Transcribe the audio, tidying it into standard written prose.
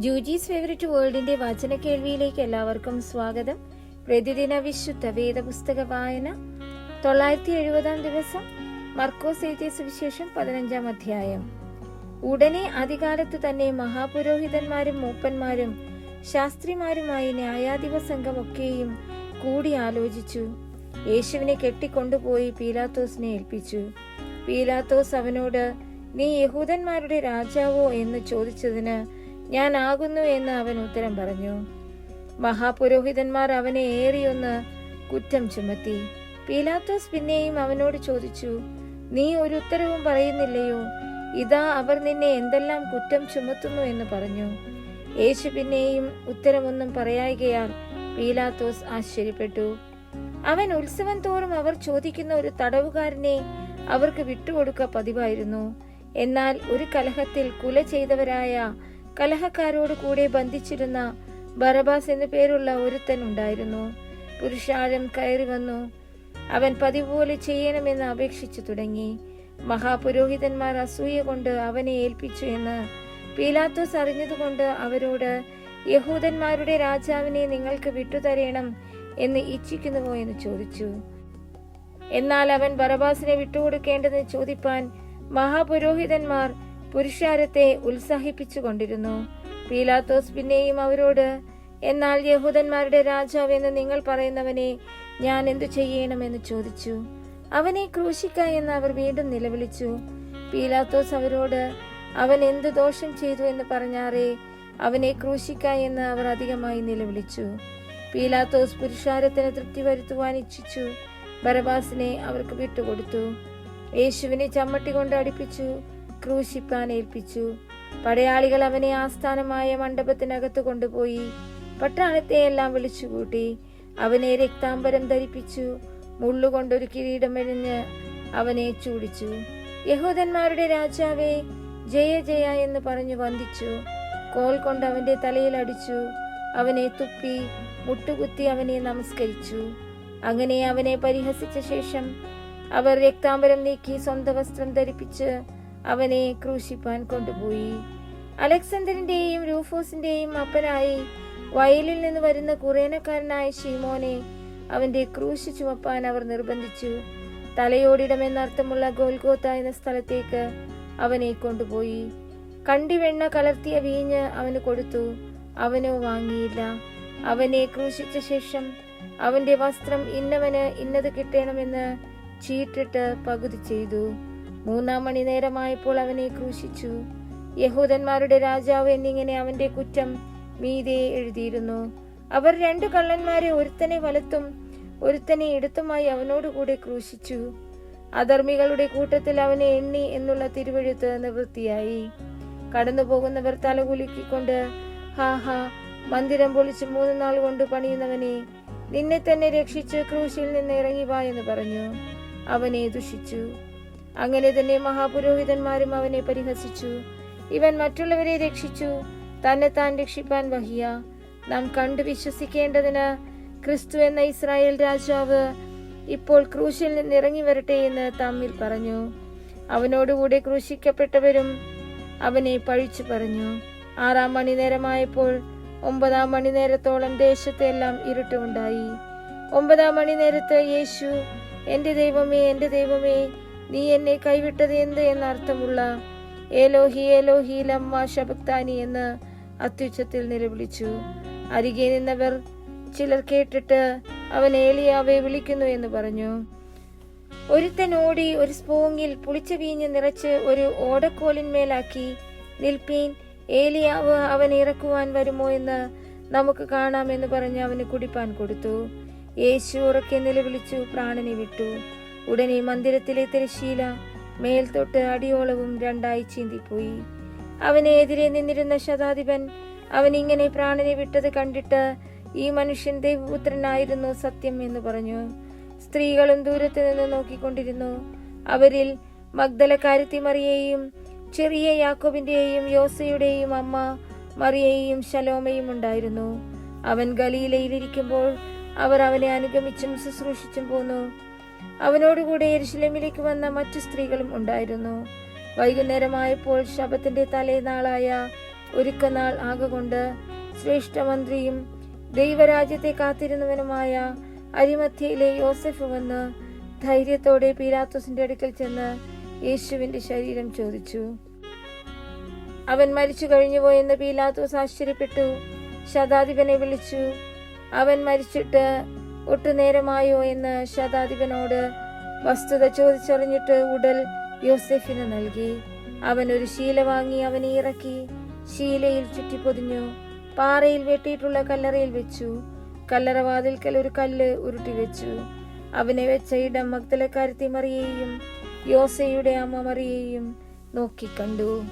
ജൂജീസ് favourite വേൾഡിന്റെ വചന കേൾവിയിലേക്ക് എല്ലാവർക്കും സ്വാഗതം. പ്രതിദിന വിശുദ്ധ വേദപുസ്തക വായന 970 ദിവസം. മർക്കോസ് എഴുതിയ സുവിശേഷം 15-ാം അധ്യായം. ഉടനെ അധികാലത്ത് തന്നെ മഹാപുരോഹിതന്മാരും മൂപ്പന്മാരും ശാസ്ത്രിമാരുമായി ന്യായാധിപ സംഘമൊക്കെയും കൂടി ആലോചിച്ചു. യേശുവിനെ കെട്ടിക്കൊണ്ടുപോയി പീലാത്തോസിനെ ഏൽപ്പിച്ചു. പീലാത്തോസ് അവനോട്, നീ യഹൂദന്മാരുടെ രാജാവോ എന്ന് ചോദിച്ചതിന്, ഞാൻ ആകുന്നു എന്ന് അവൻ ഉത്തരം പറഞ്ഞു. മഹാപുരോഹിതന്മാർ അവനെ ഏറിയൊന്ന് കുറ്റം ചുമത്തി. പീലാത്തോസ് പിന്നെയും അവനോട് ചോദിച്ചു, നീ ഒരു ഉത്തരവും പറയുന്നില്ലയോ? ഇതാ അവർ നിന്നെ എന്തെല്ലാം കുറ്റം ചുമത്തുന്നു എന്ന് പറഞ്ഞു. യേശു പിന്നെയും ഉത്തരമൊന്നും പറയായികയാൽ പീലാത്തോസ് ആശ്ചര്യപ്പെട്ടു. അവൻ ഉത്സവം തോറും അവർ ചോദിക്കുന്ന ഒരു തടവുകാരനെ അവർക്ക് വിട്ടുകൊടുക്ക പതിവായിരുന്നു. എന്നാൽ ഒരു കലഹത്തിൽ കുല ചെയ്തവരായ കലഹക്കാരോട് കൂടെ ബന്ധിച്ചിരുന്ന ബറബാസ് എന്നു പേരുള്ള ഒരുത്തൻ ഉണ്ടായിരുന്നു. പുരുഷാരം കയറി വന്നു. അവൻ പതിവ് പോലെ ചെയ്യണമെന്ന് അപേക്ഷിച്ചു തുടങ്ങി. മഹാപുരോഹിതന്മാർ അസൂയ കൊണ്ട് അവനെ ഏൽപ്പിച്ചു എന്ന് പീലാത്തോസ് അറിഞ്ഞതുകൊണ്ട് അവരോട്, യഹൂദന്മാരുടെ രാജാവിനെ നിങ്ങൾക്ക് വിട്ടുതരേണം എന്ന് ഇച്ഛിക്കുന്നുവോ എന്ന് ചോദിച്ചു. എന്നാൽ അവൻ ബറബാസിനെ വിട്ടുകൊടുക്കേണ്ടതെന്ന് ചോദിപ്പാൻ മഹാപുരോഹിതന്മാർ പുരുഷാരത്തെ ഉത്സാഹിപ്പിച്ചു കൊണ്ടിരുന്നു. പീലാത്തോസ് പിന്നെയും അവരോട്, എന്നാൽ യഹൂദന്മാരുടെ രാജാവ് എന്ന് നിങ്ങൾ പറയുന്നവനെ ഞാൻ എന്തു ചെയ്യണമെന്ന് ചോദിച്ചു. അവനെ ക്രൂശിക്ക എന്ന് അവർ വീണ്ടും നിലവിളിച്ചു. പീലാത്തോസ് അവരോട്, അവൻ എന്ത് ദോഷം ചെയ്തു എന്ന് പറഞ്ഞാറേ, അവനെ ക്രൂശിക്ക എന്ന് അവർ അധികമായി നിലവിളിച്ചു. പീലാത്തോസ് പുരുഷാരത്തിന് തൃപ്തി വരുത്തുവാൻ ഇച്ഛിച്ചു. ബറബാസിനെ അവർക്ക് വിട്ടുകൊടുത്തു. യേശുവിനെ ചമ്മട്ടി കൊണ്ട് അടിപ്പിച്ചു ക്രൂശിപ്പാൻ ഏൽപ്പിച്ചു. പടയാളികൾ അവനെ ആസ്ഥാനമായ മണ്ഡപത്തിനകത്ത് കൊണ്ടുപോയി പട്ടാളത്തെ എല്ലാം വിളിച്ചുകൂട്ടി. അവനെ രക്താംബരം ധരിപ്പിച്ചു. മുള്ളുകൊണ്ടൊരു കിരീടം എഴിഞ്ഞ് അവനെ ചൂടിച്ചു. യഹൂദന്മാരുടെ രാജാവേ, ജയ ജയ എന്ന് പറഞ്ഞു വന്ദിച്ചു. കോൽ കൊണ്ട് അവന്റെ തലയിൽ അടിച്ചു. അവനെ തുപ്പി മുട്ടുകുത്തി അവനെ നമസ്കരിച്ചു. അങ്ങനെ അവനെ പരിഹസിച്ച ശേഷം അവർ രക്താംബരം നീക്കി സ്വന്തം വസ്ത്രം ധരിപ്പിച്ച് അവനെ ക്രൂശിപ്പാൻ കൊണ്ടുപോയി. അലക്സാണ്ടറിന്റെയും രൂഫോസിന്റെയും അപ്പനായി വയലിൽ നിന്ന് വരുന്ന കുറേനക്കാരനായ ശീമോനെ അവന്റെ ക്രൂശ് ചുമപ്പാൻ അവർ നിർബന്ധിച്ചു. തലയോടിടം എന്നർത്ഥമുള്ള ഗോൽഗോത്ത എന്ന സ്ഥലത്തേക്ക് അവനെ കൊണ്ടുപോയി. കണ്ടിവെണ്ണ കലർത്തിയ വീഞ്ഞ് അവന് കൊടുത്തു. അവനോ വാങ്ങിയില്ല. അവനെ ക്രൂശിച്ച ശേഷം അവന്റെ വസ്ത്രം ഇന്നവന് ഇന്നത് കിട്ടണമെന്ന് ചീട്ടിട്ട് പകുതി ചെയ്തു. 3-ാം മണി നേരമായപ്പോൾ അവനെ ക്രൂശിച്ചു. യഹൂദന്മാരുടെ രാജാവ് എന്നിങ്ങനെ അവന്റെ കുറ്റം മീതെ എഴുതിയിരുന്നു. അവർ 2 കള്ളന്മാരെ ഒരുത്തനെ വലത്തും ഒരുത്തനെ ഇടത്തുമായി അവനോടുകൂടെ ക്രൂശിച്ചു. അധർമ്മികളുടെ കൂട്ടത്തിൽ അവനെ എണ്ണി എന്നുള്ള തിരുവെഴുത്ത് നിവൃത്തിയായി. കടന്നു പോകുന്നവർ തലകുലുക്കിക്കൊണ്ട്, ഹാ ഹാ, മന്ദിരം പൊളിച്ച് 3 നാൾ കൊണ്ട് പണിയുന്നവനെ, നിന്നെ തന്നെ രക്ഷിച്ച് ക്രൂശിൽ നിന്ന് ഇറങ്ങി വാ എന്ന് പറഞ്ഞു അവനെ ദുഷിച്ചു. അങ്ങനെ തന്നെ മഹാപുരോഹിതന്മാരും അവനെ പരിഹസിച്ചു. ഇവൻ മറ്റുള്ളവരെ രക്ഷിച്ചു, തന്നെ താൻ രക്ഷിപ്പാൻ വഹിയ. നാം കണ്ടു വിശ്വസിക്കേണ്ടതിന് ക്രിസ്തു എന്ന ഇസ്രായേൽ രാജാവ് ഇപ്പോൾ ക്രൂശിൽ നിന്ന് ഇറങ്ങി വരട്ടെ എന്ന് തമ്മിൽ പറഞ്ഞു. അവനോടുകൂടെ ക്രൂശിക്കപ്പെട്ടവരും അവനെ പഴിച്ചു പറഞ്ഞു. 6-ാം മണി നേരമായപ്പോൾ 9-ാം മണി നേരത്തോളം ദേശത്തെല്ലാം ഇരുട്ടുണ്ടായി. 9-ാം മണി നേരത്ത് യേശു, എന്റെ ദൈവമേ, എന്റെ ദൈവമേ, നീ എന്നെ കൈവിട്ടത് എന്ത് എന്നർത്ഥമുള്ള ഏലോഹി ഏലോഹി ലമ്മ ശബക്താനി എന്ന് അത്യുച്ചത്തിൽ നിലവിളിച്ചു. അരികെ നിന്നവർ ചിലർ കേട്ടിട്ട്, അവൻ ഏലിയാവെ വിളിക്കുന്നു എന്ന് പറഞ്ഞു. ഒരുത്തൻ ഓടി ഒരു സ്പോങ്ങിൽ പുളിച്ച വീഞ്ഞ് നിറച്ച് ഒരു ഓടക്കോലിന്മേലാക്കി, നിൽപ്പീൻ, ഏലിയാവ് അവൻ ഇറക്കുവാൻ വരുമോ എന്ന് നമുക്ക് കാണാമെന്ന് പറഞ്ഞ് അവന് കുടിപ്പാൻ കൊടുത്തു. യേശു ഉറക്കെ നിലവിളിച്ചു പ്രാണനെ വിട്ടു. ഉടനെ മന്ദിരത്തിലെ തിരശ്ശീല മേൽത്തൊട്ട് അടിയോളവും 2ആയി ചീന്തിപ്പോയി. അവനെ എതിരെ നിന്നിരുന്ന ശതാധിപൻ അവനിങ്ങനെ പ്രാണനെ വിട്ടത് കണ്ടിട്ട്, ഈ മനുഷ്യൻ ദൈവപുത്രനായിരുന്നു സത്യം എന്ന് പറഞ്ഞു. സ്ത്രീകളും ദൂരത്ത് നിന്ന് നോക്കിക്കൊണ്ടിരുന്നു. അവരിൽ മഗ്ദലക്കാരത്തി മറിയയും ചെറിയ യാക്കോബിന്റെയും യോസയുടെയും അമ്മ മറിയയും ശലോമയും ഉണ്ടായിരുന്നു. അവൻ ഗലീലയിലിരിക്കുമ്പോൾ അവർ അവനെ അനുഗമിച്ചും ശുശ്രൂഷിച്ചും പോന്നു. അവനോടുകൂടെ യെരുശലേമിലേക്ക് വന്ന മറ്റു സ്ത്രീകളും ഉണ്ടായിരുന്നു. വൈകുന്നേരമായപ്പോൾ ശബ്ബത്തിന്റെ തലേനാളായ ഒരുക്കനാൾ ആകൊണ്ട് ശ്രേഷ്ഠമന്ത്രിയും ദൈവരാജ്യത്തെ കാത്തിരുന്നവനുമായ അരിമത്യയിലെ യോസെഫ് വന്ന് ധൈര്യത്തോടെ പീലാത്തോസിന്റെ അടുക്കൽ ചെന്ന് യേശുവിന്റെ ശരീരം ചോദിച്ചു. അവൻ മരിച്ചു കഴിഞ്ഞുപോയെന്ന് പീലാത്തോസ് ആശ്ചര്യപ്പെട്ടു. ശതാധിപനെ വിളിച്ചു. അവൻ മരിച്ചിട്ട് ഒട്ടുനേരമായോ എന്ന് ശതാധിപനോട് വസ്തുത ചോദിച്ചറിഞ്ഞിട്ട് ഉടൽ യോസെഫിന് നൽകി. അവൻ ഒരു ശീല വാങ്ങി അവനെ ഇറക്കി ശീലയിൽ ചുറ്റിപ്പൊതിഞ്ഞു പാറയിൽ വെട്ടിയിട്ടുള്ള കല്ലറയിൽ വെച്ചു. കല്ലറവാതിൽക്കൽ ഒരു കല്ല് ഉരുട്ടി വെച്ചു. അവനെ വെച്ച ഇടം മഗ്ദലക്കാരത്തി മറിയെയും യോസയുടെ അമ്മ മറിയെയും നോക്കിക്കണ്ടു.